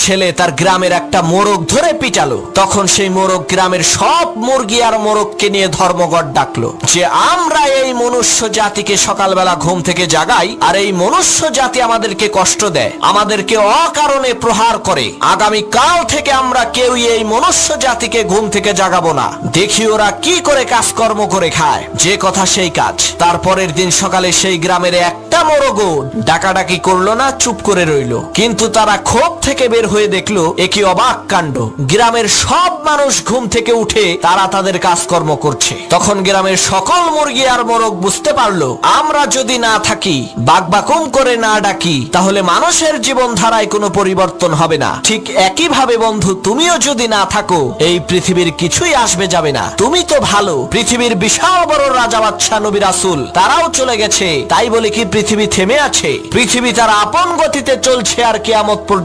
ছেলে তার গ্রামের একটা মোরগ ধরে পিটালো। তখন সেই মোরগ গ্রামের সব মুরগি আর মোরগকে নিয়ে ধর্মঘট ডাকলো যে আমরা এই মনুষ্য জাতিকে সকালবেলা ঘুম থেকে জাগাই, আর এই মনুষ্য জাতি আমাদেরকে কষ্ট দেয়, আমাদেরকে অকারণে প্রহার করে। আগামী কাল থেকে আমরা কেউই এই মনুষ্য জাতিকে ঘুম থেকে জাগাবো না। দেখি ওরা কি করে কাজকর্ম করে খায়। যে কথা সেই কাজ। তারপরের দিন সকালে সেই গ্রামের একটা মোরগও ডাকাডাকি করলো না, চুপ করে রইল। কিন্তু তারা ক্ষোভ থেকে বের হয়ে দেখলো এ কি অবাক কাণ্ড, গ্রামের সব মানুষ ঘুম থেকে উঠে তারা তাদের কাজকর্ম করছে। তখন গ্রামের সকল মুরগি আর মোরগ বুঝতে পারলো আমরা যদি না থাকি, বাকবাকুম করে না ডাকি, তাহলে মানুষের জীবন ধারায় কোনো পরিবর্তন হবে না। ঠিক একইভাবে বন্ধু, তুমিও যদি না থাকো এই পৃথিবীর কিছুই আসবে যাবে না। তুমি তো ভালো, পৃথিবীর বিশাল বড় রাজা বাদশাহ নবী রাসূল তারাও চলে গেছে, তাই বলে কি পৃথিবী থেমে আছে? পৃথিবী তার আপন গতিতে চলছে আর কিয়ামত পর্যন্ত